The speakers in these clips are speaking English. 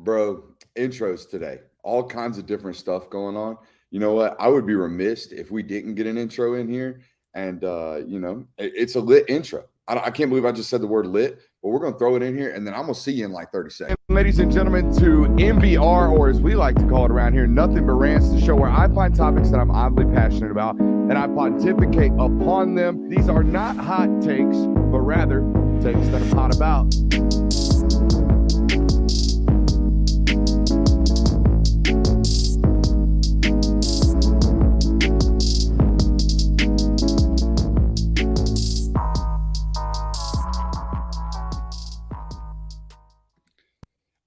Bro, intros today. All kinds of different stuff going on. You know what? I would be remiss if we didn't get an intro in here. And, it's a lit intro. I can't believe I just said the word lit, but we're going to throw it in here, and then I'm going to see you in like 30 seconds. Ladies and gentlemen, to NBR, or as we like to call it around here, Nothing But Rants, the show where I find topics that I'm oddly passionate about, and I pontificate upon them. These are not hot takes, but rather takes that I'm hot about.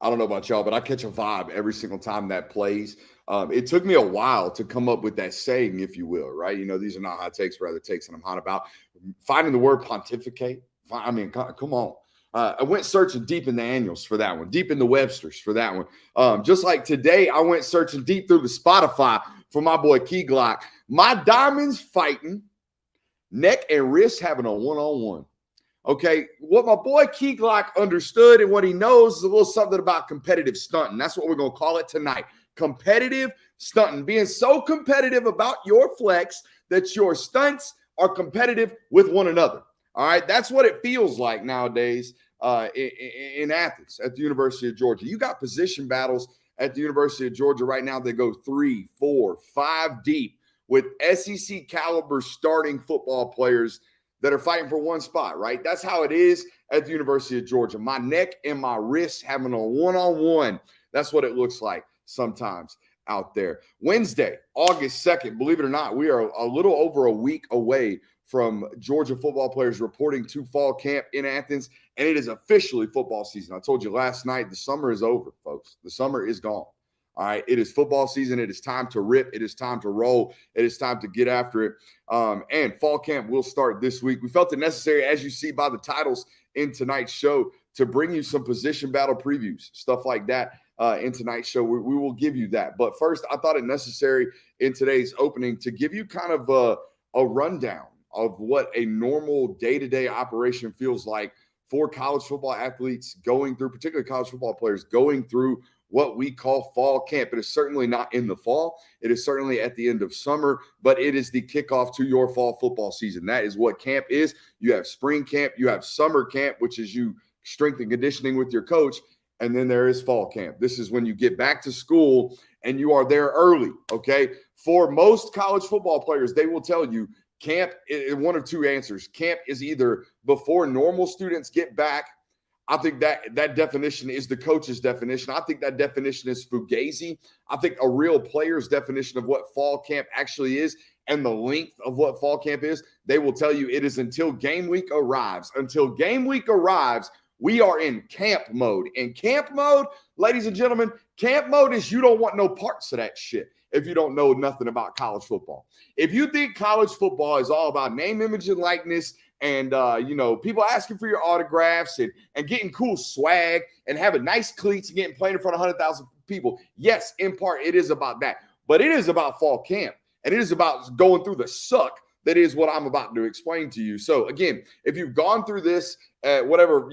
I don't know about y'all, but I catch a vibe every single time that plays. It took me a while to come up with that saying, if you will, right? You know, these are not hot takes, rather takes that I'm hot about. Finding the word pontificate. I mean, come on. I went searching deep in the annuals for that one, deep in the Websters for that one. Just like today, I went searching deep through the Spotify for my boy Key Glock. My diamonds fighting, neck and wrist having a one-on-one. Okay, what my boy Key Glock understood and what he knows is a little something about competitive stunting. That's what we're going to call it tonight. Competitive stunting. Being so competitive about your flex that your stunts are competitive with one another. All right, that's what it feels like nowadays in Athens at the University of Georgia. You got position battles at the University of Georgia right now that go 3, 4, 5 deep with SEC caliber starting football players that are fighting for one spot, right? That's how it is at the University of Georgia. My neck and my wrist having a one-on-one. That's what it looks like sometimes out there. Wednesday, August 2nd, believe it or not, we are a little over a week away from Georgia football players reporting to fall camp in Athens, and it is officially football season. I told you last night, the summer is over, folks. The summer is gone. All right, it is football season. It is time to rip. It is time to roll. It is time to get after it. And fall camp will start this week. We felt it necessary, as you see by the titles in tonight's show, to bring you some position battle previews, stuff like that in tonight's show. We will give you that. But first, I thought it necessary in today's opening to give you kind of a rundown of what a normal day-to-day operation feels like for college football athletes going through, particularly college football players going through what we call fall camp. It is certainly not in the fall. It is certainly at the end of summer, but it is the kickoff to your fall football season. That is what camp is. You have spring camp, you have summer camp, which is you strength and conditioning with your coach, and then there is fall camp. This is when you get back to school and you are there early, okay? For most college football players, they will tell you camp is one of two answers. Camp is either before normal students get back. I think that definition is the coach's definition. I think that definition is fugazi. I think a real player's definition of what fall camp actually is and the length of what fall camp is, they will tell you it is until game week arrives. Until game week arrives, we are in camp mode. In camp mode, ladies and gentlemen, camp mode is you don't want no parts of that shit if you don't know nothing about college football. If you think college football is all about name, image, and likeness, and, people asking for your autographs and getting cool swag and having nice cleats and getting playing in front of 100,000 people. Yes, in part, it is about that. But it is about fall camp. And it is about going through the suck that is what I'm about to explain to you. So, again, if you've gone through this at whatever,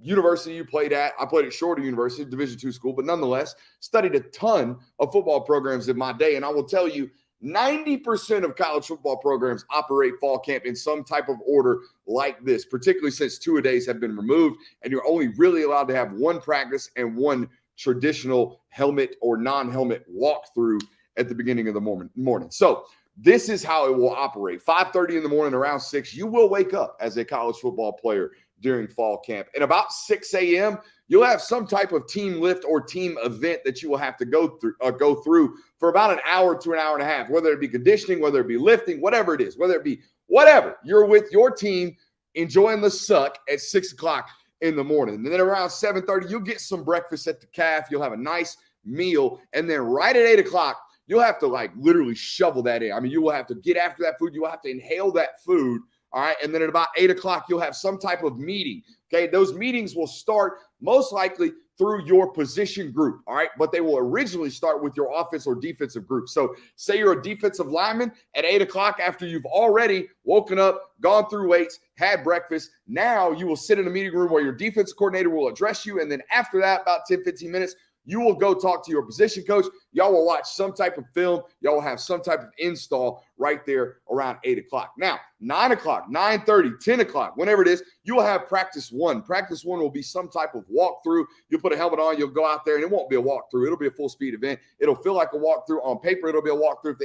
university you played at, I played at Shorter University, Division II school, but nonetheless, studied a ton of football programs in my day. And I will tell you, 90% of college football programs operate fall camp in some type of order like this, particularly since two-a-days have been removed and you're only really allowed to have one practice and one traditional helmet or non-helmet walkthrough at the beginning of the morning. So this is how it will operate. 5:30 in the morning, around 6, you will wake up as a college football player during fall camp. And about 6 a.m., you'll have some type of team lift or team event that you will have to go through for about an hour to an hour and a half, whether it be conditioning, whether it be lifting, whatever it is, whether it be whatever. You're with your team enjoying the suck at 6 o'clock in the morning. And then around 7:30, you'll get some breakfast at the calf. You'll have a nice meal. And then right at 8 o'clock, you'll have to literally shovel that in. I mean, you will have to get after that food. You will have to inhale that food. All right. And then at about 8 o'clock, you'll have some type of meeting. Okay. Those meetings will start most likely through your position group. All right. But they will originally start with your offense or defensive group. So say you're a defensive lineman at 8 o'clock after you've already woken up, gone through weights, had breakfast. Now you will sit in a meeting room where your defense coordinator will address you. And then after that, about 10, 15 minutes, you will go talk to your position coach. Y'all will watch some type of film. Y'all will have some type of install right there around 8 o'clock. Now, 9 o'clock, 9:30, 10 o'clock, whenever it is, you will have practice one. Practice one will be some type of walkthrough. You'll put a helmet on. You'll go out there, and it won't be a walkthrough. It'll be a full-speed event. It'll feel like a walkthrough on paper. It'll be a walkthrough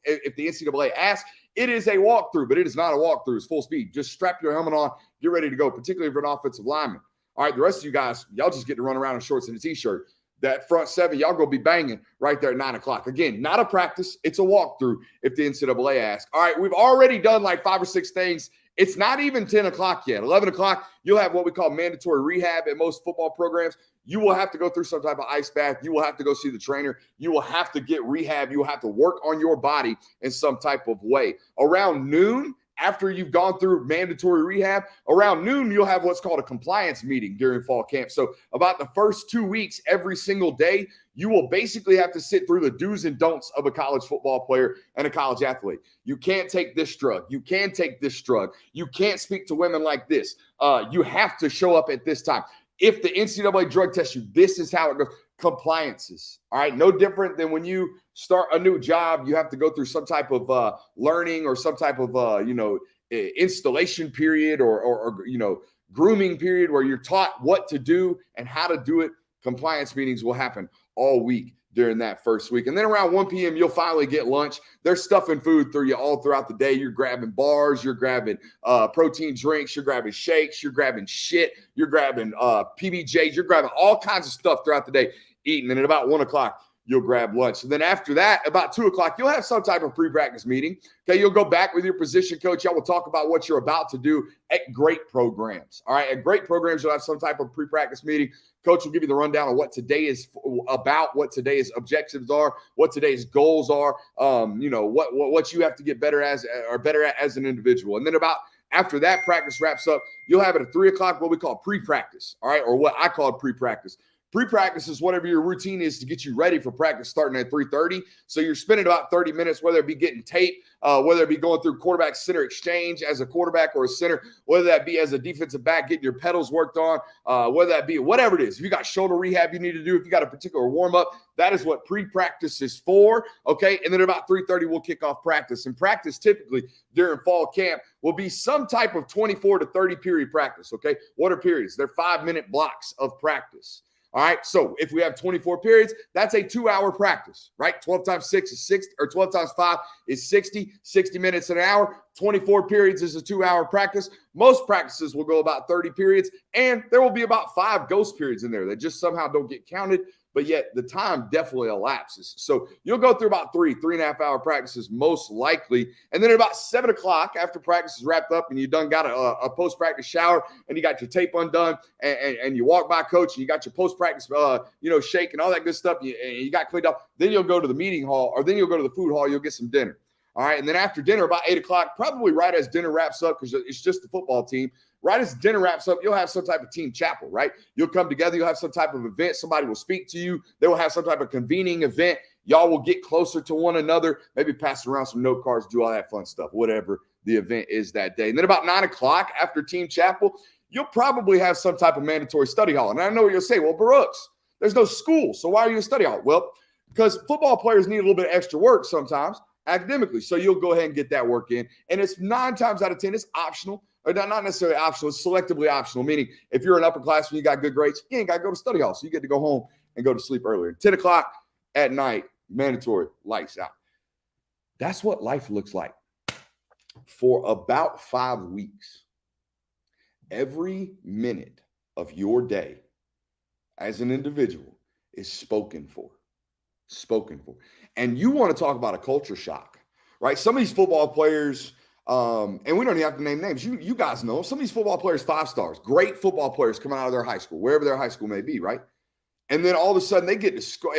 if the NCAA asks. It is a walkthrough, but it is not a walkthrough. It's full speed. Just strap your helmet on. Get ready to go, particularly if you're an offensive lineman. All right, the rest of you guys, y'all just get to run around in shorts and a T-shirt. That front seven, y'all go be banging right there at 9 o'clock. Again, not a practice. It's a walkthrough if the NCAA asks. All right, we've already done like 5 or 6 things. It's not even 10 o'clock yet. 11 o'clock, you'll have what we call mandatory rehab at most football programs. You will have to go through some type of ice bath. You will have to go see the trainer. You will have to get rehab. You will have to work on your body in some type of way. Around noon, after you've gone through mandatory rehab, around noon, you'll have what's called a compliance meeting during fall camp. So about the first 2 weeks, every single day, you will basically have to sit through the do's and don'ts of a college football player and a college athlete. You can't take this drug. You can take this drug. You can't speak to women like this. You have to show up at this time. If the NCAA drug tests you, this is how it goes. Compliances. All right. No different than when you start a new job, you have to go through some type of learning or some type of, installation period or grooming period where you're taught what to do and how to do it. Compliance meetings will happen all week during that first week. And then around 1 p.m., you'll finally get lunch. They're stuffing food through you all throughout the day. You're grabbing bars. You're grabbing protein drinks. You're grabbing shakes. You're grabbing shit. You're grabbing PBJs. You're grabbing all kinds of stuff throughout the day, eating. And at about 1 o'clock, you'll grab lunch. And then after that, about 2 o'clock, you'll have some type of pre-practice meeting. Okay, you'll go back with your position coach. Y'all will talk about what you're about to do at great programs. All right, at great programs, you'll have some type of pre-practice meeting. Coach will give you the rundown on what today is about, what today's objectives are, what today's goals are, what you have to get better at as an individual. And then about after that practice wraps up, you'll have it at 3 o'clock, what we call pre-practice, all right, or what I call pre-practice. Pre-practice is whatever your routine is to get you ready for practice starting at 3:30. So you're spending about 30 minutes, whether it be getting tape, whether it be going through quarterback center exchange as a quarterback or a center, whether that be as a defensive back, getting your pedals worked on, whether that be whatever it is. If you got shoulder rehab you need to do, if you got a particular warm-up, that is what pre-practice is for, okay? And then at about 3:30, we'll kick off practice. And practice typically during fall camp will be some type of 24 to 30 period practice, okay? What are periods? They're 5-minute blocks of practice. All right, so if we have 24 periods, that's a 2-hour practice, right? 12 times 6 is 60, or 12 times 5 is 60, 60 minutes an hour. 24 periods is a 2-hour practice. Most practices will go about 30 periods, and there will be about 5 ghost periods in there that just somehow don't get counted, but yet the time definitely elapses. So you'll go through about 3.5 hour practices most likely. And then at about 7 o'clock, after practice is wrapped up and you done got a post-practice shower and you got your tape undone and you walk by coach and you got your post-practice, shake and all that good stuff, and you got cleaned up, then you'll go to the meeting hall, or then you'll go to the food hall, you'll get some dinner. All right. And then after dinner, about 8 o'clock, probably right as dinner wraps up, because it's just the football team, right as dinner wraps up, you'll have some type of team chapel, right? You'll come together. You'll have some type of event. Somebody will speak to you. They will have some type of convening event. Y'all will get closer to one another, maybe pass around some note cards, do all that fun stuff, whatever the event is that day. And then about 9 o'clock after team chapel, you'll probably have some type of mandatory study hall. And I know what you'll say, well, Brooks, there's no school, so why are you in study hall? Well, because football players need a little bit of extra work sometimes academically. So you'll go ahead and get that work in. And it's 9 times out of 10, it's optional. Or not necessarily optional, it's selectively optional, meaning if you're an upperclassman, you got good grades, you ain't got to go to study hall. So you get to go home and go to sleep earlier. 10 o'clock at night, mandatory, lights out. That's what life looks like for about 5 weeks. Every minute of your day as an individual is spoken for. And you want to talk about a culture shock, right? Some of these football players, and we don't even have to name names. You guys know some of these football players, 5 stars, great football players coming out of their high school, wherever their high school may be, right? And then all of a sudden they get to school.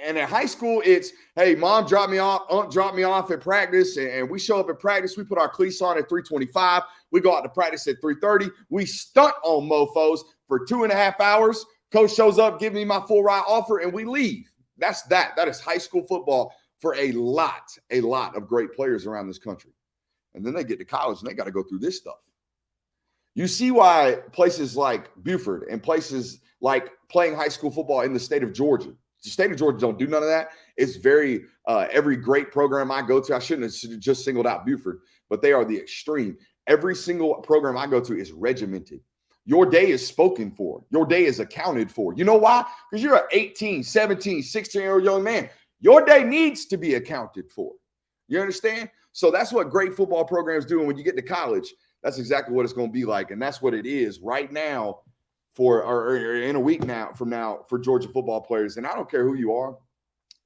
And at high school, it's, hey, mom dropped me off, aunt dropped me off at practice. And we show up at practice. We put our cleats on at 3:25. We go out to practice at 3:30. We stunt on mofos for 2.5 hours. Coach shows up, give me my full ride offer, and we leave. That is high school football for a lot of great players around this country. And then they get to college and they got to go through this stuff. You see why places like Buford and places like playing high school football in the state of Georgia, the state of Georgia don't do none of that. It's very, every great program I go to, I shouldn't have just singled out Buford, but they are the extreme. Every single program I go to is regimented. Your day is spoken for. Your day is accounted for. You know why? Because you're an 18, 17, 16-year-old young man. Your day needs to be accounted for. You understand? So that's what great football programs do. And when you get to college, that's exactly what it's going to be like. And that's what it is right now or in a week from now for Georgia football players. And I don't care who you are.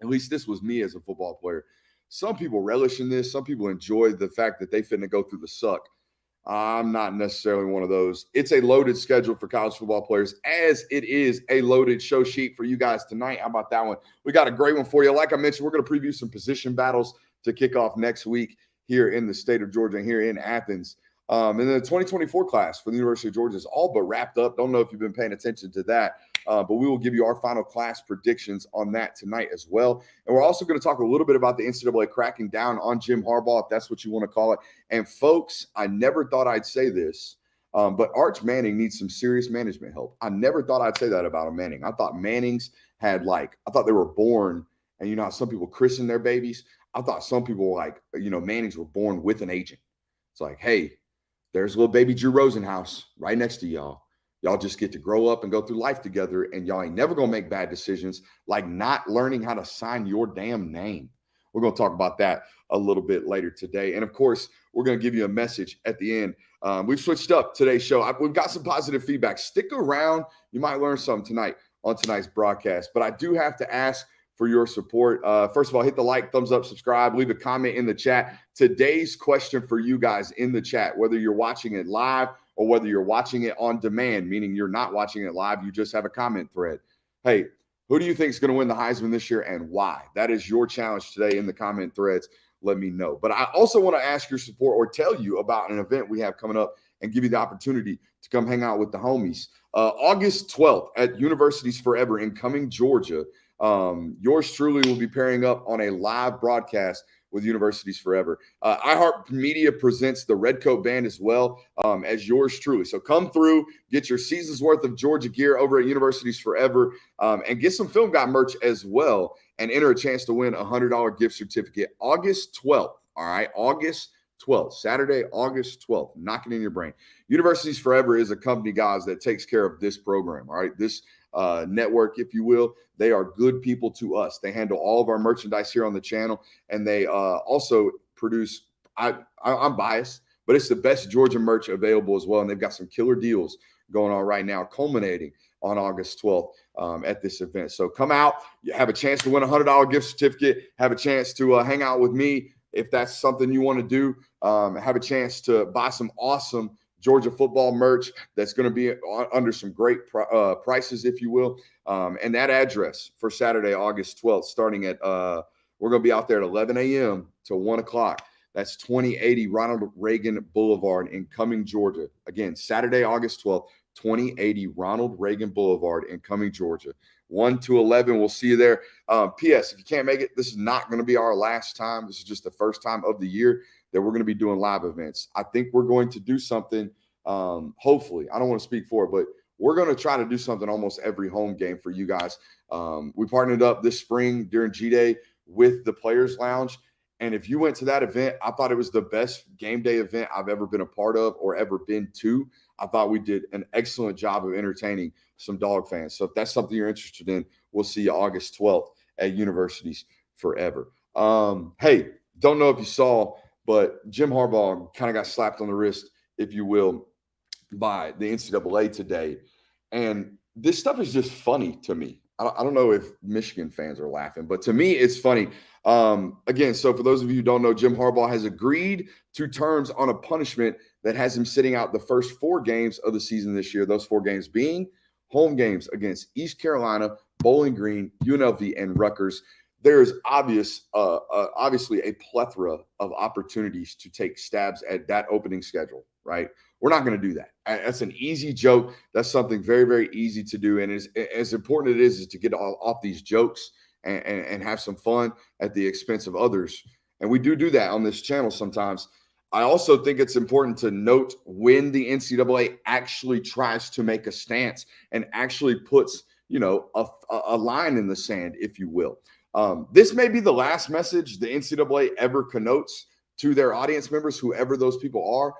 At least this was me as a football player. Some people relish in this. Some people enjoy the fact that they finna go through the suck. I'm not necessarily one of those. It's a loaded schedule for college football players, as it is a loaded show sheet for you guys tonight. How about that one? We got a great one for you. Like I mentioned, we're going to preview some position battles to kick off next week here in the state of Georgia and here in Athens. And then the 2024 class for the University of Georgia is all but wrapped up. Don't know if you've been paying attention to that, but we will give you our final class predictions on that tonight as well. And we're also going to talk a little bit about the NCAA cracking down on Jim Harbaugh, if that's what you want to call it. And folks, I never thought I'd say this, but Arch Manning needs some serious management help. I never thought I'd say that about a Manning. I thought Mannings had I thought they were born, and you know how some people christen their babies? I thought some people Mannings were born with an agent. It's like, hey, there's little baby Drew Rosenhaus right next to y'all. Y'all just get to grow up and go through life together, and y'all ain't never going to make bad decisions, like not learning how to sign your damn name. We're going to talk about that a little bit later today. And, of course, we're going to give you a message at the end. We've switched up today's show. We've got some positive feedback. Stick around. You might learn something tonight on tonight's broadcast. But I do have to ask for your support. First of all, hit the like, thumbs up, subscribe, leave a comment in the chat. Today's question for you guys in the chat, whether you're watching it live or whether you're watching it on demand, meaning you're not watching it live, you just have a comment thread. Hey, who do you think is going to win the Heisman this year and why? That is your challenge today in the comment threads. Let me know. But I also want to ask your support or tell you about an event we have coming up and give you the opportunity to come hang out with the homies. August 12th at Universities Forever in Cumming, Georgia. Yours truly will be pairing up on a live broadcast with Universities Forever. iHeartMedia presents the Redcoat Band as well as yours truly. So come through, get your season's worth of Georgia gear over at Universities Forever, and get some Film Guy merch as well, and enter a chance to win a $100 gift certificate August 12th. All right, August 12th, Saturday, August 12th. Knock it in your brain. Universities Forever is a company, guys, that takes care of this program. All right, this network, if you will. They are good people to us. They handle all of our merchandise here on the channel, and they also produce, I'm biased, but it's the best Georgia merch available as well. And they've got some killer deals going on right now, culminating on August 12th at this event. So come out, you have a chance to win a $100 gift certificate, have a chance to hang out with me if that's something you want to do, have a chance to buy some awesome Georgia football merch that's going to be under some great prices, if you will. And that address for Saturday, August 12th, starting at we're going to be out there at 11 a.m. to 1 o'clock. That's 2080 Ronald Reagan Boulevard in Cumming, Georgia. Again, Saturday, August 12th, 2080 Ronald Reagan Boulevard in Cumming, Georgia. 1 to 11. We'll see you there. P.S. If you can't make it, this is not going to be our last time. This is just the first time of the year that we're going to be doing live events. I think we're going to do something, hopefully. I don't want to speak for it, but we're going to try to do something almost every home game for you guys. We partnered up this spring during G-Day with the Players Lounge. And if you went to that event, I thought it was the best game day event I've ever been a part of or ever been to. I thought we did an excellent job of entertaining some dog fans. So if that's something you're interested in, we'll see you August 12th at Universities Forever. Hey, don't know if you saw, but Jim Harbaugh kind of got slapped on the wrist, if you will, by the NCAA today. And this stuff is just funny to me. I don't know if Michigan fans are laughing, but to me, it's funny. Again, so for those of you who don't know, Jim Harbaugh has agreed to terms on a punishment that has him sitting out the first 4 games of the season this year. Those 4 games being home games against East Carolina, Bowling Green, UNLV, and Rutgers. There's obviously a plethora of opportunities to take stabs at that opening schedule, right? We're not going to do that. That's an easy joke. That's something very, very easy to do. And as important it is to get off these jokes and have some fun at the expense of others. And we do that on this channel sometimes. I also think it's important to note when the NCAA actually tries to make a stance and actually puts, a line in the sand, if you will. This may be the last message the NCAA ever connotes to their audience members, whoever those people are.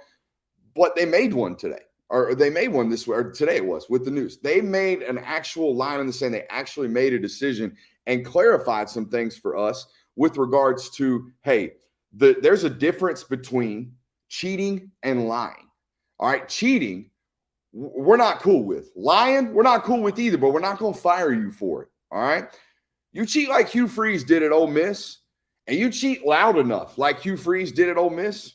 But they made one today, or they made one this way, or today it was with the news. They made an actual line in the sand. They actually made a decision and clarified some things for us with regards to, hey, there's a difference between cheating and lying. All right, cheating, we're not cool with. Lying, we're not cool with either, but we're not going to fire you for it. All right, you cheat like Hugh Freeze did at Ole Miss, and you cheat loud enough like Hugh Freeze did at Ole Miss,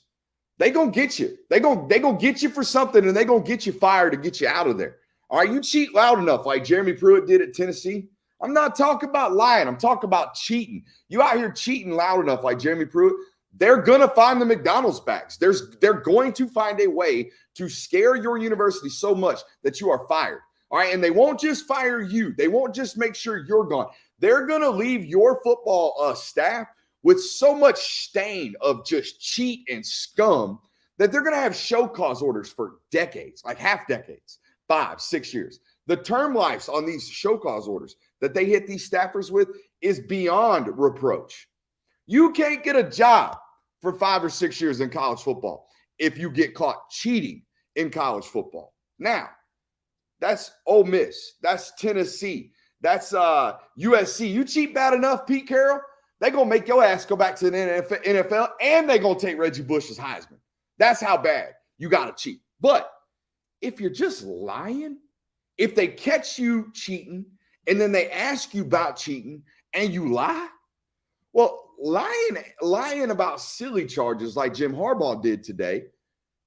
they gonna get you. They gonna get you for something, and they gonna get you fired to get you out of there. All right, you cheat loud enough like Jeremy Pruitt did at Tennessee. I'm not talking about lying. I'm talking about cheating. You out here cheating loud enough like Jeremy Pruitt, they're gonna find the McDonald's bags. They're going to find a way to scare your university so much that you are fired. All right, and they won't just fire you. They won't just make sure you're gone. They're gonna leave your football staff with so much stain of just cheat and scum that they're going to have show cause orders for decades, like half decades, 5, 6 years. The term lives on these show cause orders that they hit these staffers with is beyond reproach. You can't get a job for 5 or 6 years in college football if you get caught cheating in college football. Now, that's Ole Miss. That's Tennessee. That's USC. You cheat bad enough, Pete Carroll, they're going to make your ass go back to the NFL, and they're going to take Reggie Bush's Heisman. That's how bad you got to cheat. But if you're just lying, if they catch you cheating and then they ask you about cheating and you lie, well, lying about silly charges like Jim Harbaugh did today,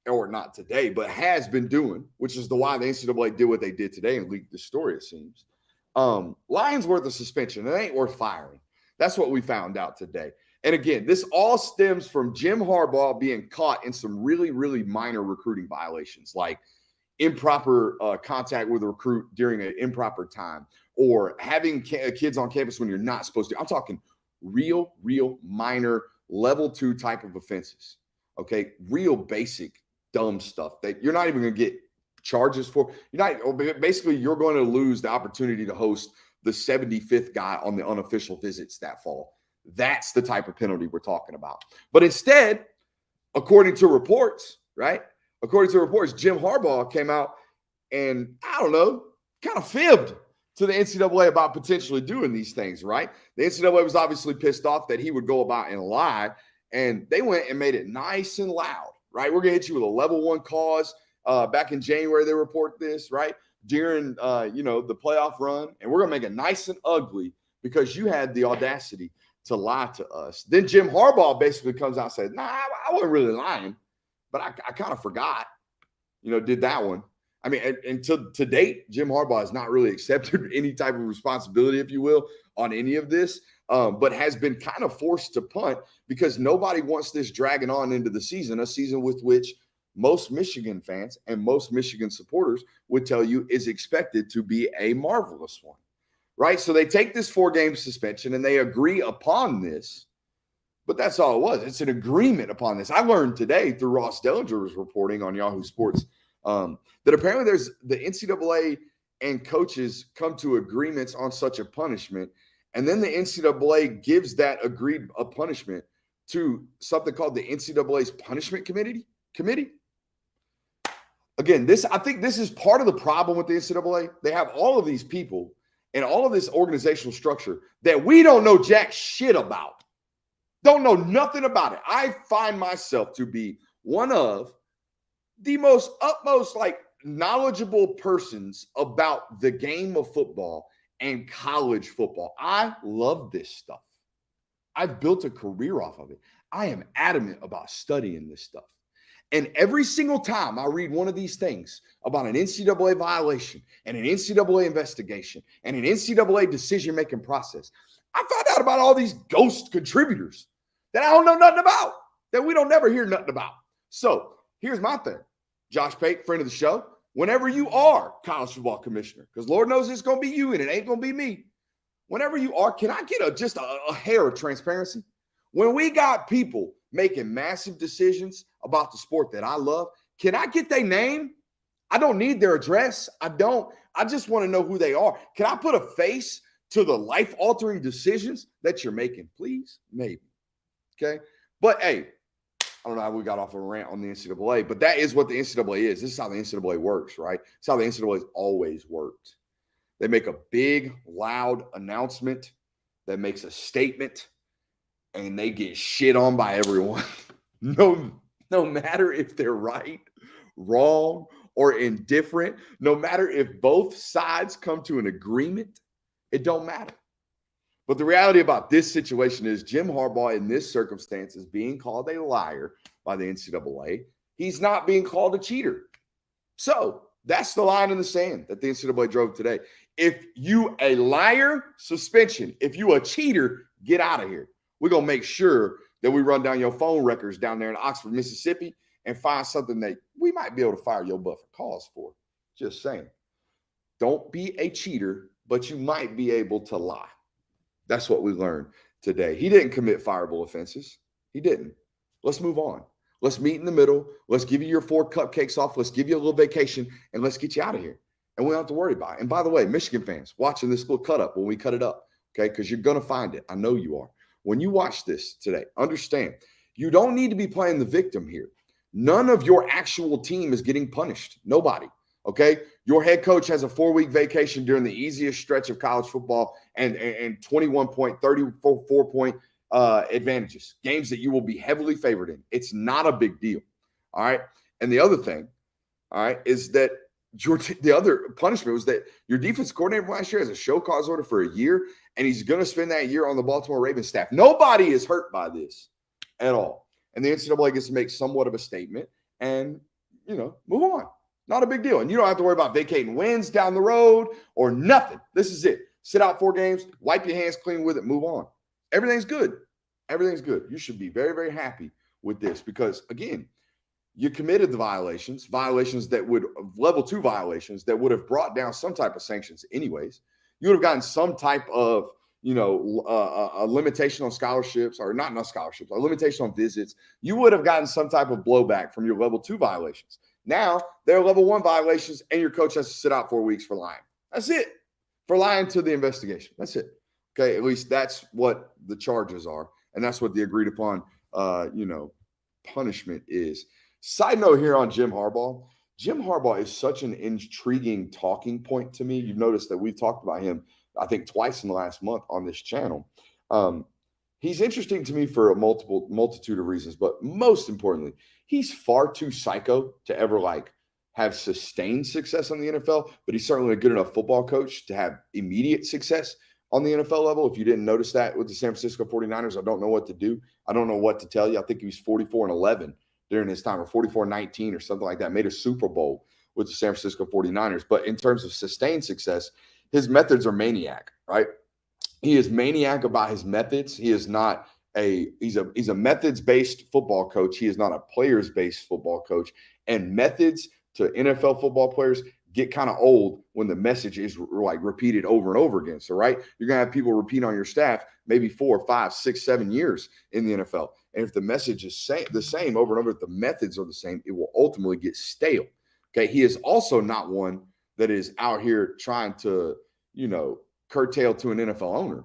or not today, but has been doing, which is why the NCAA did what they did today and leaked the story, it seems. Lying's worth a suspension. It ain't worth firing. That's what we found out today. And again, this all stems from Jim Harbaugh being caught in some really, really minor recruiting violations, like improper contact with a recruit during an improper time, or having kids on campus when you're not supposed to. I'm talking real minor level 2 type of offenses. Okay, real basic dumb stuff that you're not even going to get charges for. You're going to lose the opportunity to host the 75th guy on the unofficial visits that fall. That's the type of penalty we're talking about. But instead, according to reports, Jim Harbaugh came out and, I don't know, kind of fibbed to the NCAA about potentially doing these things, right? The NCAA was obviously pissed off that he would go about and lie And they went and made it nice and loud, right? We're going to hit you with a level 1 cause. Back in January, they report this, right? During, the playoff run. And we're going to make it nice and ugly because you had the audacity to lie to us. Then Jim Harbaugh basically comes out and says, nah, I wasn't really lying, but I kind of forgot, did that one. I mean, and to date, Jim Harbaugh has not really accepted any type of responsibility, if you will, on any of this, but has been kind of forced to punt because nobody wants this dragging on into the season, a season with which most Michigan fans and most Michigan supporters would tell you is expected to be a marvelous one, right? So they take this 4-game suspension and they agree upon this, but that's all it was. It's an agreement upon this. I learned today through Ross Dellinger's reporting on Yahoo Sports that apparently there's the NCAA and coaches come to agreements on such a punishment, and then the NCAA gives that agreed a punishment to something called the NCAA's punishment committee. Again, I think this is part of the problem with the NCAA. They have all of these people and all of this organizational structure that we don't know jack shit about. Don't know nothing about it. I find myself to be one of the utmost knowledgeable persons about the game of football and college football. I love this stuff. I've built a career off of it. I am adamant about studying this stuff. And every single time I read one of these things about an NCAA violation and an NCAA investigation and an NCAA decision-making process, I found out about all these ghost contributors that I don't know nothing about, that we don't never hear nothing about. So here's my thing. Josh Pate, friend of the show, whenever you are college football commissioner, because Lord knows it's going to be you and it ain't going to be me. Whenever you are, can I get just a hair of transparency? When we got people making massive decisions about the sport that I love, can I get their name? I don't need their address. I don't. I just want to know who they are. Can I put a face to the life-altering decisions that you're making? Please? Maybe. Okay? But, hey, I don't know how we got off a rant on the NCAA, but that is what the NCAA is. This is how the NCAA works, right? It's how the NCAA has always worked. They make a big, loud announcement that makes a statement, and they get shit on by everyone. No matter if they're right, wrong, or indifferent, no matter if both sides come to an agreement, it don't matter. But the reality about this situation is Jim Harbaugh in this circumstance is being called a liar by the NCAA. He's not being called a cheater. So that's the line in the sand that the NCAA drove today. If you a liar, suspension. If you a cheater, get out of here. We're going to make sure that we run down your phone records down there in Oxford, Mississippi, and find something that we might be able to fire your butt for cause for. Just saying. Don't be a cheater, but you might be able to lie. That's what we learned today. He didn't commit fireable offenses. He didn't. Let's move on. Let's meet in the middle. Let's give you your 4 cupcakes off. Let's give you a little vacation, and let's get you out of here. And we don't have to worry about it. And by the way, Michigan fans, watching this little cut up when we cut it up, okay, because you're going to find it. I know you are. When you watch this today, understand, you don't need to be playing the victim here. None of your actual team is getting punished. Nobody. Okay, your head coach has a 4-week vacation during the easiest stretch of college football and 21 point, 34 point advantages, games that you will be heavily favored in. It's not a big deal. All right. And the other thing, all right, is that the other punishment was that your defense coordinator from last year has a show cause order for a year, and he's going to spend that year on the Baltimore Ravens staff. Nobody is hurt by this at all. And the NCAA gets to make somewhat of a statement and, move on. Not a big deal. And you don't have to worry about vacating wins down the road or nothing. This is it. Sit out 4 games, wipe your hands clean with it, move on. Everything's good. Everything's good. You should be very, very happy with this because, again, you committed the violations that would level 2 violations that would have brought down some type of sanctions anyways. You would have gotten some type of, a limitation on scholarships or not scholarships, a limitation on visits. You would have gotten some type of blowback from your level 2 violations. Now they're level 1 violations and your coach has to sit out 4 weeks for lying. That's it. For lying to the investigation. That's it. Okay. At least that's what the charges are. And that's what the agreed upon, punishment is. Side note here on Jim Harbaugh. Jim Harbaugh is such an intriguing talking point to me. You've noticed that we've talked about him, I think, twice in the last month on this channel. He's interesting to me for a multitude of reasons, but most importantly, he's far too psycho to ever like have sustained success on the NFL, but he's certainly a good enough football coach to have immediate success on the NFL level. If you didn't notice that with the San Francisco 49ers, I don't know what to do. I don't know what to tell you. I think he was 44-11 during his time, or 44-19 or something like that, made a Super Bowl with the San Francisco 49ers. But in terms of sustained success, his methods are maniac, right? He is maniac about his methods. He is not he's a methods-based football coach. He is not a players-based football coach. And methods to NFL football players get kind of old when the message is like repeated over and over again. So, right, you're gonna have people repeat on your staff maybe 4, 5, 6, 7 years in the NFL. And if the message is the same over and over, if the methods are the same, it will ultimately get stale. Okay, he is also not one that is out here trying to, curtail to an NFL owner.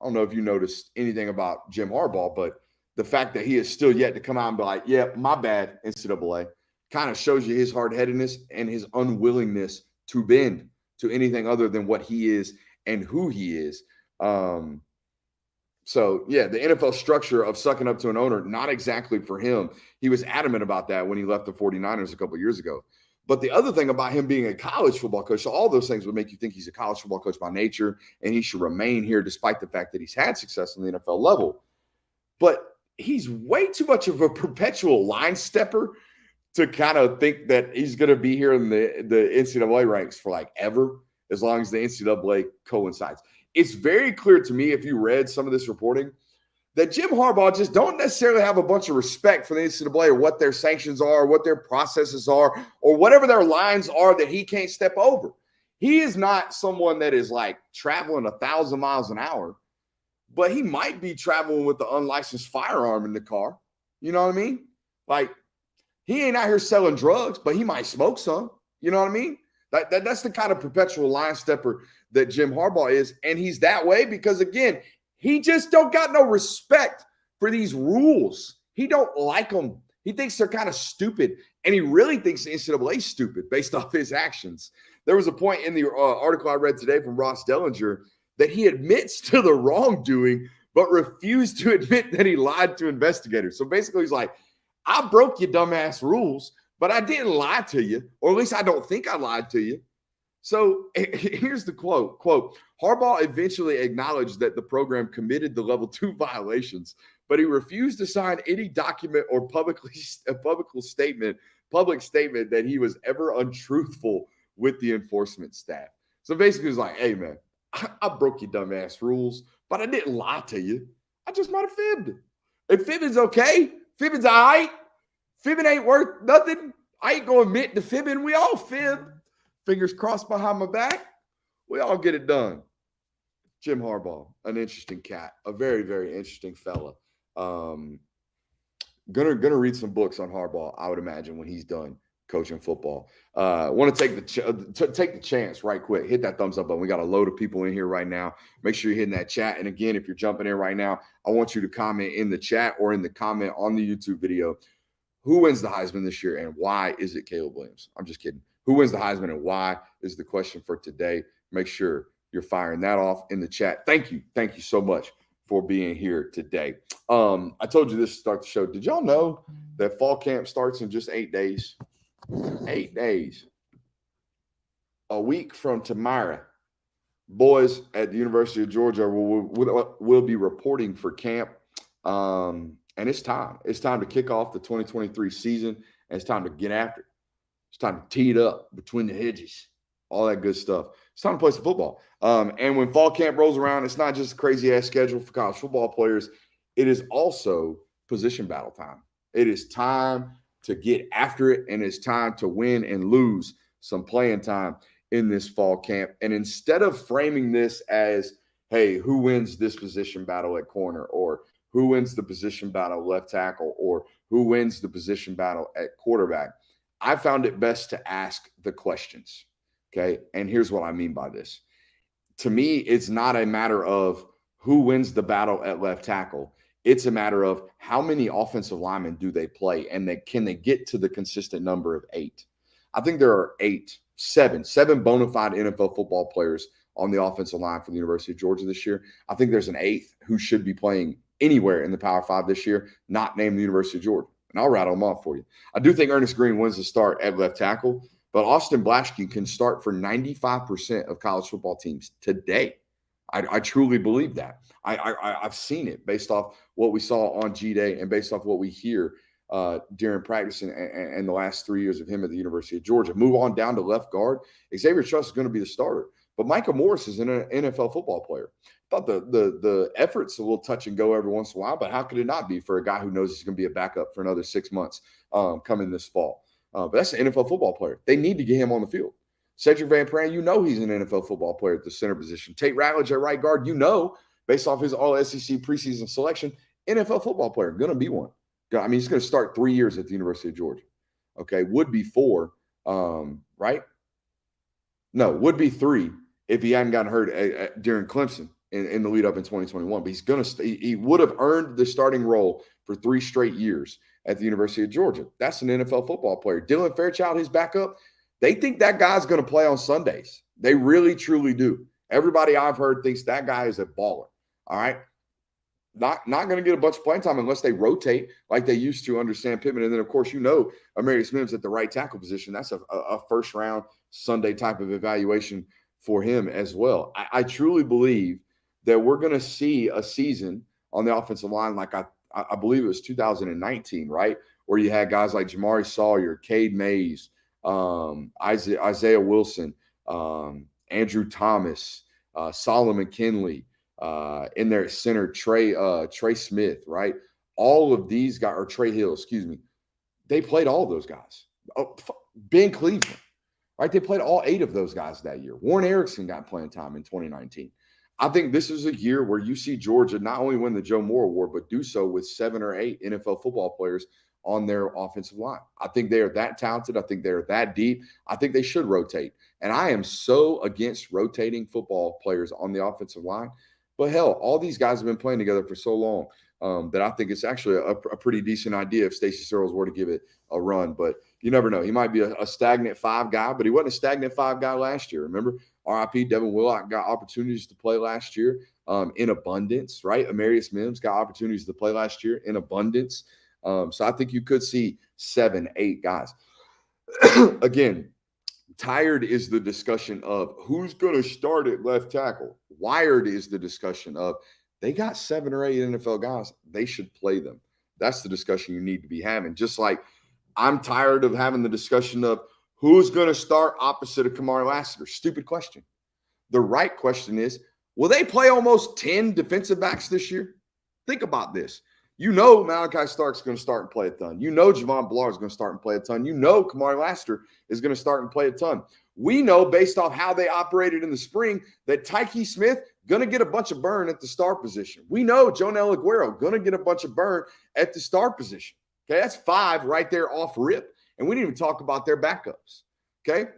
I don't know if you noticed anything about Jim Harbaugh, but the fact that he is still yet to come out and be like, yeah, my bad, NCAA, kind of shows you his hard-headedness and his unwillingness to bend to anything other than what he is and who he is. So, yeah, the NFL structure of sucking up to an owner, not exactly for him. He was adamant about that when he left the 49ers a couple of years ago. But the other thing about him being a college football coach, so all those things would make you think he's a college football coach by nature, and he should remain here despite the fact that he's had success on the NFL level. But he's way too much of a perpetual line stepper to kind of think that he's going to be here in the NCAA ranks for like ever, as long as the NCAA coincides. It's very clear to me, if you read some of this reporting, that Jim Harbaugh just don't necessarily have a bunch of respect for the NCAA or what their sanctions are, what their processes are, or whatever their lines are that he can't step over. He is not someone that is like traveling 1,000 miles an hour, but he might be traveling with the unlicensed firearm in the car. You know what I mean? Like, he ain't out here selling drugs, but he might smoke some. You know what I mean? That's the kind of perpetual line stepper that Jim Harbaugh is. And he's that way because, again, he just don't got no respect for these rules. He don't like them. He thinks they're kind of stupid. And he really thinks the NCAA is stupid based off his actions. There was a point in the article I read today from Ross Dellinger that he admits to the wrongdoing, but refused to admit that he lied to investigators. So basically he's like, I broke your dumbass rules, but I didn't lie to you, or at least I don't think I lied to you. So here's the quote, Harbaugh eventually acknowledged that the program committed the level 2 violations, but he refused to sign any document or public statement that he was ever untruthful with the enforcement staff. So basically it's like, hey man, I broke your dumbass rules, but I didn't lie to you. I just might have fibbed. And fibbing's okay. Fibbing's all right. Fibbing ain't worth nothing. I ain't going to admit to fibbing. We all fib. Fingers crossed behind my back. We all get it done. Jim Harbaugh, an interesting cat, a very, very interesting fella. Gonna read some books on Harbaugh, I would imagine, when he's done coaching football. Want to take the chance right quick. Hit that thumbs up button. We got a load of people in here right now. Make sure you're hitting that chat. And again, if you're jumping in right now, I want you to comment in the chat or in the comment on the YouTube video. Who wins the Heisman this year and why is it Caleb Williams? I'm just kidding. Who wins the Heisman and why is the question for today. Make sure you're firing that off in the chat. Thank you. Thank you so much for being here today. I told you this to start the show. Did y'all know that fall camp starts in just 8 days? 8 days. A week from tomorrow, boys at the University of Georgia will be reporting for camp. And it's time. It's time to kick off the 2023 season. And it's time to get after it. It's time to tee it up between the hedges, all that good stuff. It's time to play some football. And when fall camp rolls around, it's not just a crazy-ass schedule for college football players. It is also position battle time. It is time to get after it, and it's time to win and lose some playing time in this fall camp. And instead of framing this as, hey, who wins this position battle at corner, or who wins the position battle left tackle, or who wins the position battle at quarterback, I found it best to ask the questions, okay? And here's what I mean by this. To me, it's not a matter of who wins the battle at left tackle. It's a matter of how many offensive linemen do they play, and can they get to the consistent number of 8? I think there are seven bona fide NFL football players on the offensive line for the University of Georgia this year. I think there's an 8th who should be playing anywhere in the Power 5 this year, not named the University of Georgia. And I'll rattle them off for you. I do think Ernest Green wins the start at left tackle, but Austin Blaschke can start for 95% of college football teams today. I truly believe that. I've seen it based off what we saw on G-Day and based off what we hear during practice and the last 3 years of him at the University of Georgia. Move on down to left guard. Xavier Truss is going to be the starter, but Micah Morris is an NFL football player. I thought the effort's a little touch and go every once in a while, but how could it not be for a guy who knows he's going to be a backup for another 6 months coming this fall? But that's an NFL football player. They need to get him on the field. Cedric Van Pran, he's an NFL football player at the center position. Tate Ratledge at right guard, based off his all-SEC preseason selection, NFL football player, going to be one. I mean, he's going to start 3 years at the University of Georgia. Okay, would be 4, right? No, would be 3 if he hadn't gotten hurt during Clemson in the lead up in 2021. But he would have earned the starting role for 3 straight years at the University of Georgia. That's an NFL football player. Dylan Fairchild, his backup, they think that guy's going to play on Sundays. They really, truly do. Everybody I've heard thinks that guy is a baller. All right. Not going to get a bunch of playing time unless they rotate like they used to under Sam Pittman. And then, of course, Amarius Mims at the right tackle position. That's a first-round Sunday type of evaluation for him as well. I truly believe that we're going to see a season on the offensive line like I believe it was 2019, right, where you had guys like Jamari Sawyer, Cade Mays, Isaiah Wilson, Andrew Thomas, Solomon Kinley, in their center, Trey Smith, right? All of these guys, or Trey Hill, excuse me, they played all those guys. Ben Cleveland, right? They played all 8 of those guys that year. Warren Erickson got playing time in 2019. I think this is a year where you see Georgia not only win the Joe Moore Award, but do so with 7 or 8 NFL football players on their offensive line. I think they are that talented. I think they're that deep. I think they should rotate. And I am so against rotating football players on the offensive line. But hell, all these guys have been playing together for so long that I think it's actually a pretty decent idea if Stacey Searles were to give it a run. But you never know. He might be a stagnant 5 guy, but he wasn't a stagnant 5 guy last year. Remember, RIP Devin Willock got opportunities to play last year in abundance, right? Amarius Mims got opportunities to play last year in abundance. So I think you could see 7, 8 guys. Again, tired is the discussion of who's going to start at left tackle. Wired is the discussion of they got 7 or 8 NFL guys. They should play them. That's the discussion you need to be having. Just like I'm tired of having the discussion of who's going to start opposite of Kamari Lassiter. Stupid question. The right question is, will they play almost 10 defensive backs this year? Think about this. Malachi Stark's going to start and play a ton. Javon Ballard is going to start and play a ton. Kamari Lassiter is going to start and play a ton. We know based off how they operated in the spring that Tyke Smith going to get a bunch of burn at the star position. We know Jonel Aguero going to get a bunch of burn at the star position. Okay, that's 5 right there off rip. And we didn't even talk about their backups. Okay,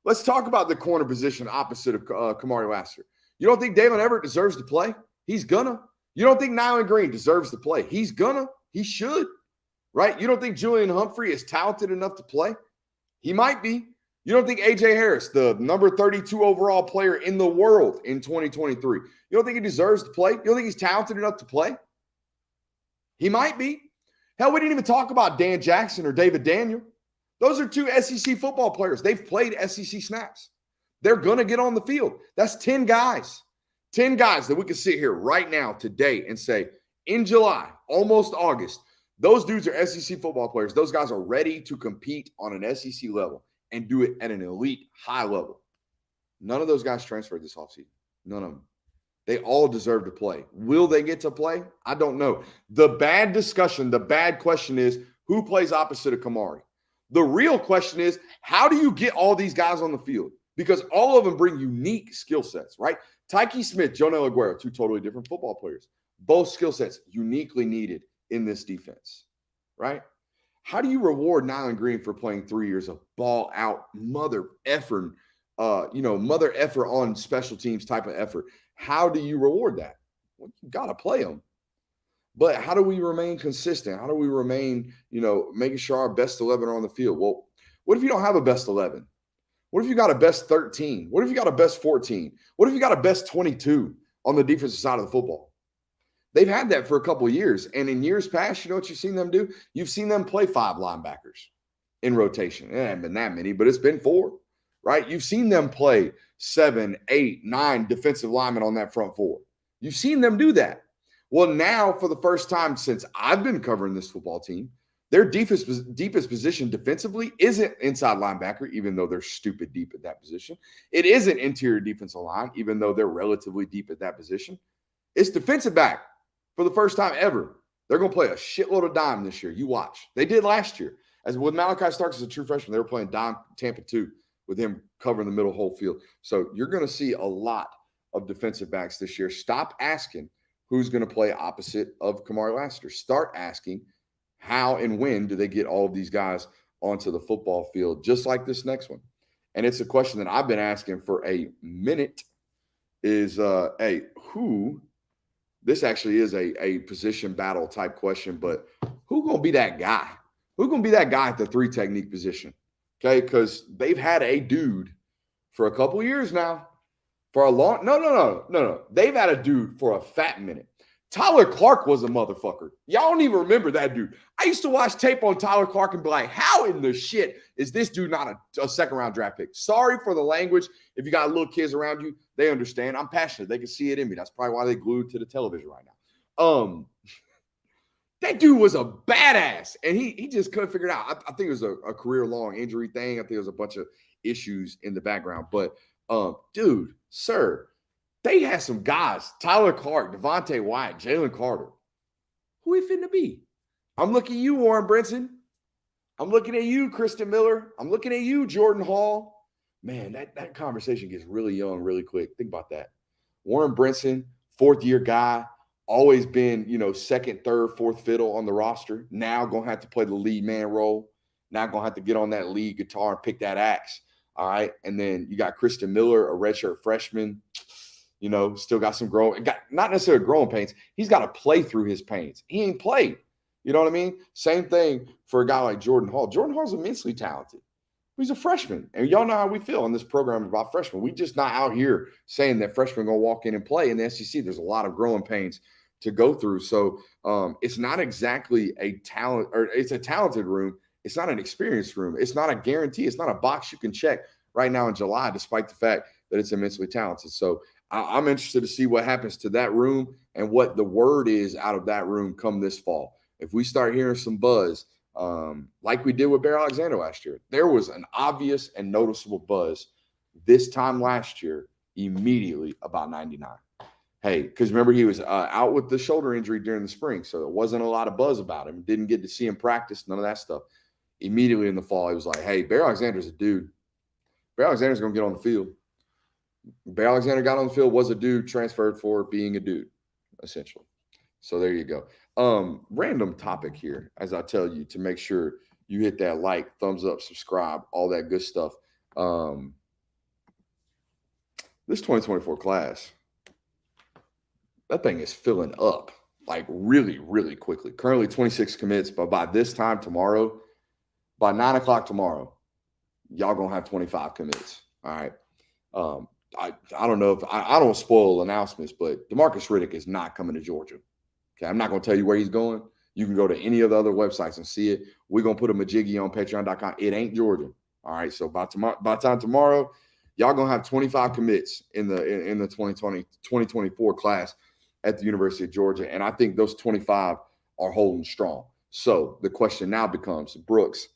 let's talk about the corner position opposite of Kamari Lassiter. You don't think Dalen Everett deserves to play? He's gonna. You don't think Nyland Green deserves to play? He's gonna. He should. Right? You don't think Julian Humphrey is talented enough to play? He might be. You don't think A.J. Harris, the number 32 overall player in the world in 2023, you don't think he deserves to play? You don't think he's talented enough to play? He might be. Hell, we didn't even talk about Dan Jackson or David Daniel. Those are 2 SEC football players. They've played SEC snaps. They're going to get on the field. That's 10 guys. 10 guys that we can sit here right now today and say, in July, almost August, those dudes are SEC football players. Those guys are ready to compete on an SEC level and do it at an elite high level. None of those guys transferred this offseason. None of them. They all deserve to play. Will they get to play? I don't know. The bad discussion, the bad question is, who plays opposite of Kamari? The real question is, how do you get all these guys on the field? Because all of them bring unique skill sets, right? Tyke Smith, Jonel Aguero, 2 totally different football players. Both skill sets uniquely needed in this defense, right? How do you reward Nyland Green for playing 3 years of ball out, mother effer on special teams type of effort? How do you reward that? Well, you got to play them. But how do we remain consistent? How do we remain, making sure our best 11 are on the field? Well, what if you don't have a best 11? What if you got a best 13? What if you got a best 14? What if you got a best 22 on the defensive side of the football? They've had that for a couple of years. And in years past, you know what you've seen them do? You've seen them play 5 linebackers in rotation. It hasn't been that many, but it's been 4, right? You've seen them play 7, 8, 9 defensive linemen on that front 4. You've seen them do that. Well, now for the first time since I've been covering this football team, their deepest position defensively isn't inside linebacker, even though they're stupid deep at that position. It isn't interior defensive line, even though they're relatively deep at that position. It's defensive back. For the first time ever, they're going to play a shitload of dime this year. You watch. They did last year. As with Malachi Starks as a true freshman, they were playing dime Tampa 2 with him covering the middle whole field. So you're going to see a lot of defensive backs this year. Stop asking who's going to play opposite of Kamari Lassiter. Start asking how and when do they get all of these guys onto the football field, just like this next one. And it's a question that I've been asking for a minute is, who – this actually is a position battle type question, but who's going to be that guy? Who's going to be that guy at the 3 technique position? Okay, because they've had a dude for a couple of years now. For a long – no. They've had a dude for a fat minute. Tyler Clark was a motherfucker. Y'all don't even remember that dude. I used to watch tape on Tyler Clark and be like, how in the shit is this dude not a second-round draft pick? Sorry for the language. If you got little kids around you, they understand. I'm passionate. They can see it in me. That's probably why they glued to the television right now. That dude was a badass, and he just couldn't figure it out. I think it was a career-long injury thing. I think there was a bunch of issues in the background. But, dude, sir, they had some guys, Tyler Clark, Devontae Wyatt, Jalen Carter. Who he finna be? I'm looking at you, Warren Brinson. I'm looking at you, Kristen Miller. I'm looking at you, Jordan Hall. Man, that conversation gets really young really quick. Think about that. Warren Brinson, 4th-year guy, always been, second, third, fourth fiddle on the roster. Now going to have to play the lead man role. Now going to have to get on that lead guitar and pick that axe. All right. And then you got Kristen Miller, a redshirt freshman. Still got some not necessarily growing pains. He's got to play through his pains. He ain't played. You know what I mean? Same thing for a guy like Jordan Hall. Jordan Hall's immensely talented. He's a freshman. And y'all know how we feel on this program about freshmen. We just not out here saying that freshmen going to walk in and play. In the SEC, there's a lot of growing pains to go through. So it's not exactly a talent, or it's a talented room. It's not an experienced room. It's not a guarantee. It's not a box you can check right now in July, despite the fact that it's immensely talented. So I'm interested to see what happens to that room and what the word is out of that room come this fall. If we start hearing some buzz, like we did with Bear Alexander last year, there was an obvious and noticeable buzz this time last year immediately about 99. Hey, because remember, he was out with the shoulder injury during the spring, so there wasn't a lot of buzz about him. Didn't get to see him practice, none of that stuff. Immediately in the fall, he was like, hey, Bear Alexander's a dude. Bear Alexander's going to get on the field. Bear Alexander got on the field, was a dude, transferred for being a dude, essentially. So there you go. Random topic here, as I tell you, to make sure you hit that like, thumbs up, subscribe, all that good stuff. This 2024 class, that thing is filling up like really, really quickly. Currently 26 commits, but by this time tomorrow, by 9 o'clock tomorrow, y'all going to have 25 commits. All right. I don't know if I don't spoil announcements, but DeMarcus Riddick is not coming to Georgia. Okay, I'm not going to tell you where he's going. You can go to any of the other websites and see it. We're going to put a majiggy on patreon.com. It ain't Georgia. All right, so by time tomorrow, y'all going to have 25 commits in the 2024 class at the University of Georgia, and I think those 25 are holding strong. So the question now becomes, Brooks,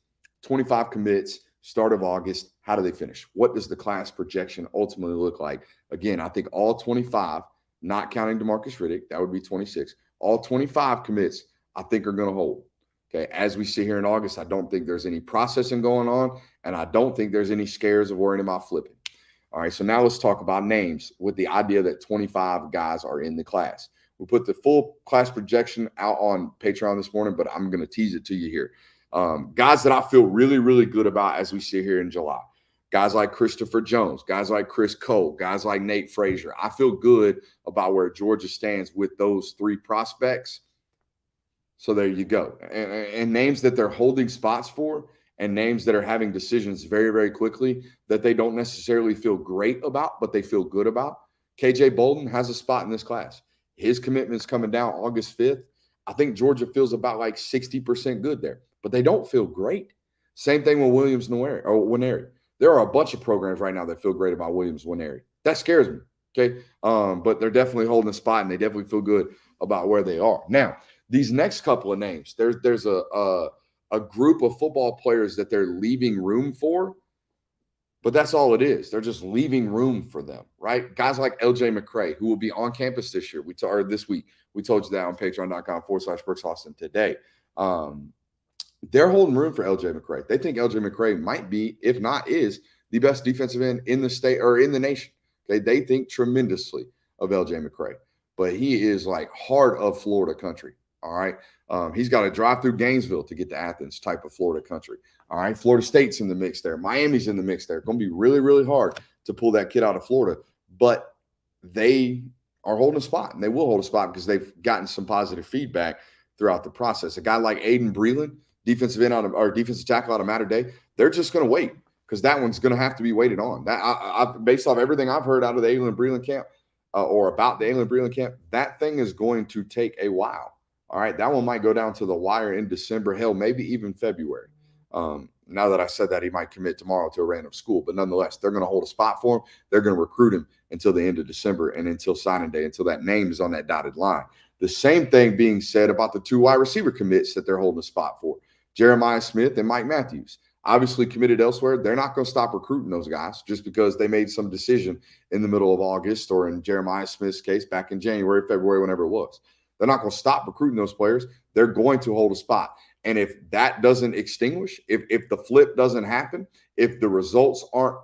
25 commits, start of August, how do they finish? What does the class projection ultimately look like? Again, I think all 25, not counting DeMarcus Riddick, that would be 26. All 25 commits, I think, are going to hold. Okay, as we sit here in August, I don't think there's any processing going on, and I don't think there's any scares of worrying about flipping. All right, so now let's talk about names with the idea that 25 guys are in the class. We put the full class projection out on Patreon this morning, but I'm going to tease it to you here. Guys that I feel really, really good about as we sit here in July. Guys like Christopher Jones, guys like Chris Cole, guys like Nate Frazier. I feel good about where Georgia stands with those 3 prospects. So there you go. And names that they're holding spots for, and names that are having decisions very, very quickly that they don't necessarily feel great about, but they feel good about. KJ Bolden has a spot in this class. His commitment's coming down August 5th. I think Georgia feels about like 60% good there, but they don't feel great. Same thing with Williams Nwaneri. There are a bunch of programs right now that feel great about Williams Nwaneri. That scares me. Okay. But they're definitely holding a spot, and they definitely feel good about where they are. Now, these next couple of names, there's a group of football players that they're leaving room for, but that's all it is. They're just leaving room for them, right? Guys like LJ McCray, who will be on campus this year, or this week. We told you that on patreon.com/Brooks Austin today. They're holding room for LJ McCray. They think LJ McCray might be, if not is, the best defensive end in the state or in the nation. Okay, they think tremendously of LJ McCray, but he is like heart of Florida country. All right. He's got to drive through Gainesville to get to Athens type of Florida country. All right. Florida State's in the mix there. Miami's in the mix there. It's going to be really, really hard to pull that kid out of Florida, but they are holding a spot, and they will hold a spot because they've gotten some positive feedback throughout the process. A guy like Aiden Breland, defensive tackle out of Mater Dei, they're just going to wait because that one's going to have to be waited on. That based off everything I've heard out of the Aiden Breland camp or about the Aiden Breland camp, that thing is going to take a while. All right, that one might go down to the wire in December, hell, maybe even February. Now that I said that, he might commit tomorrow to a random school, but nonetheless, they're going to hold a spot for him. They're going to recruit him until the end of December and until signing day, until that name is on that dotted line. The same thing being said about the 2 wide receiver commits that they're holding a spot for, Jeremiah Smith and Mike Matthews. Obviously committed elsewhere. They're not going to stop recruiting those guys just because they made some decision in the middle of August, or in Jeremiah Smith's case, back in January, February, whenever it was. They're not going to stop recruiting those players. They're going to hold a spot. And if that doesn't extinguish, if the flip doesn't happen, if the results aren't,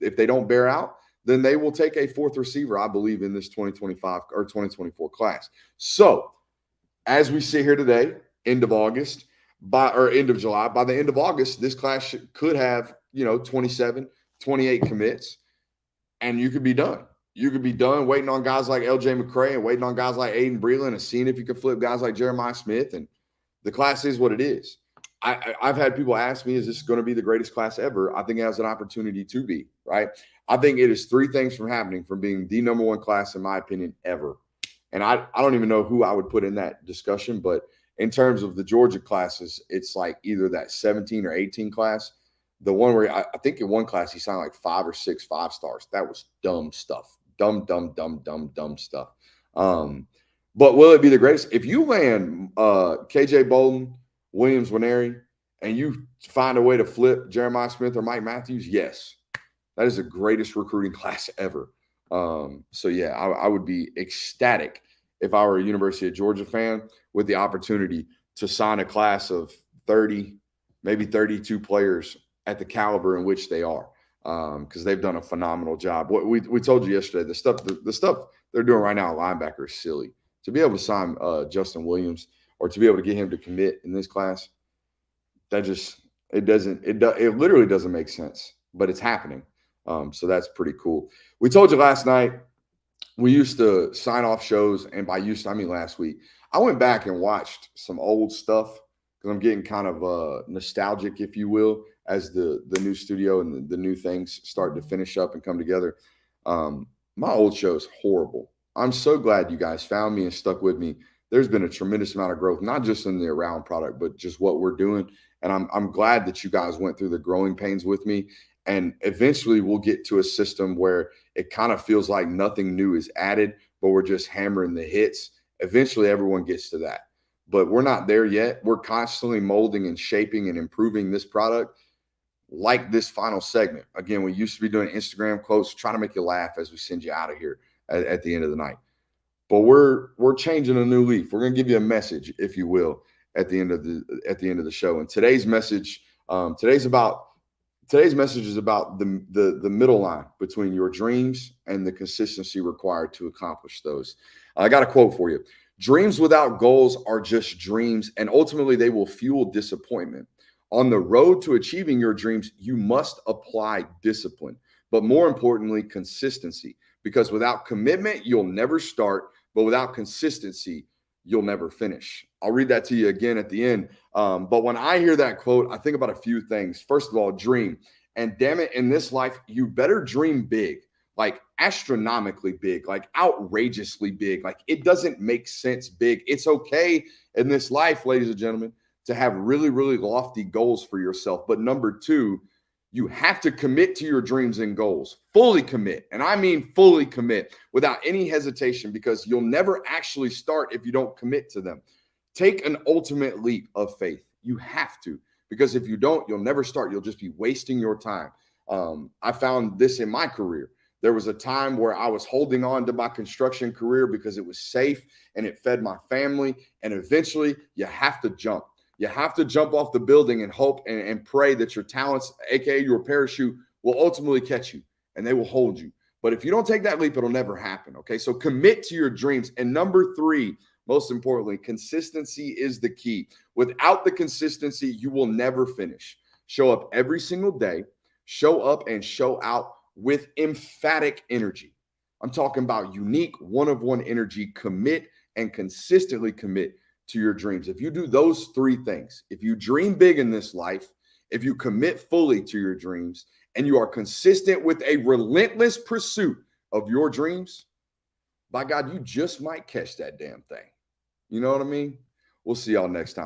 if they don't bear out, then they will take a 4th receiver, I believe, in this 2025 or 2024 class. So as we sit here today, end of August, end of July, by the end of August, this class could have, 27, 28 commits, and you could be done. You could be done waiting on guys like LJ McCray and waiting on guys like Aiden Breland and seeing if you could flip guys like Jeremiah Smith. And the class is what it is. I've had people ask me, is this going to be the greatest class ever? I think it has an opportunity to be, right? I think it is 3 things from happening from being the number 1 class, in my opinion, ever. And I don't even know who I would put in that discussion, but in terms of the Georgia classes, it's like either that 17 or 18 class. The one where I think in one class he signed like 5 or 6 5-stars. That was dumb stuff. Dumb stuff. But will it be the greatest? If you land KJ Bolden, Williams Nwaneri, and you find a way to flip Jeremiah Smith or Mike Matthews, yes, that is the greatest recruiting class ever. So yeah, I would be ecstatic if I were a University of Georgia fan with the opportunity to sign a class of 30, maybe 32 players at the caliber in which they are. Because they've done a phenomenal job. What we told you yesterday, the stuff they're doing right now at linebacker is silly. To be able to sign Justin Williams, or to be able to get him to commit in this class, it literally doesn't make sense, but it's happening. So that's pretty cool. We told you last night we used to sign off shows, and by used to I mean last week. I went back and watched some old stuff because I'm getting kind of nostalgic, if you will, as the new studio and the new things start to finish up and come together. My old show's horrible. I'm so glad you guys found me and stuck with me. There's been a tremendous amount of growth, not just in the Around product, but just what we're doing. And I'm glad that you guys went through the growing pains with me. And eventually we'll get to a system where it kind of feels like nothing new is added, but we're just hammering the hits. Eventually everyone gets to that. But we're not there yet. We're constantly molding and shaping and improving this product. Like this final segment. Again, we used to be doing Instagram quotes, trying to make you laugh as we send you out of here at the end of the night. But we're changing a new leaf. We're going to give you a message, if you will, at the end of the show. And today's message, today's message is about the middle line between your dreams and the consistency required to accomplish those. I got a quote for you. Dreams without goals are just dreams, and ultimately they will fuel disappointment. On the road to achieving your dreams, you must apply discipline, but more importantly, consistency, because without commitment, you'll never start, but without consistency, you'll never finish. I'll read that to you again at the end. But when I hear that quote, I think about a few things. First of all, dream. And damn it, in this life, you better dream big. Like astronomically big, like outrageously big. Like it doesn't make sense big. It's okay in this life, ladies and gentlemen, to have really, really lofty goals for yourself. But number two, you have to commit to your dreams and goals, fully commit. And I mean fully commit without any hesitation, because you'll never actually start if you don't commit to them. Take an ultimate leap of faith. You have to, because if you don't, you'll never start. You'll just be wasting your time. I found this in my career. There was a time where I was holding on to my construction career because it was safe and it fed my family. And eventually you have to jump. You have to jump off the building and hope and pray that your talents, aka your parachute, will ultimately catch you and they will hold you. But if you don't take that leap, it'll never happen. Okay. So commit to your dreams. And number three, most importantly, consistency is the key. Without the consistency, you will never finish. Show up every single day. Show up and show out with emphatic energy. I'm talking about unique one-of-one energy. Commit and consistently commit to your dreams. If you do those three things, if you dream big in this life, if you commit fully to your dreams, and you are consistent with a relentless pursuit of your dreams, by God, you just might catch that damn thing. You know what I mean? We'll see y'all next time.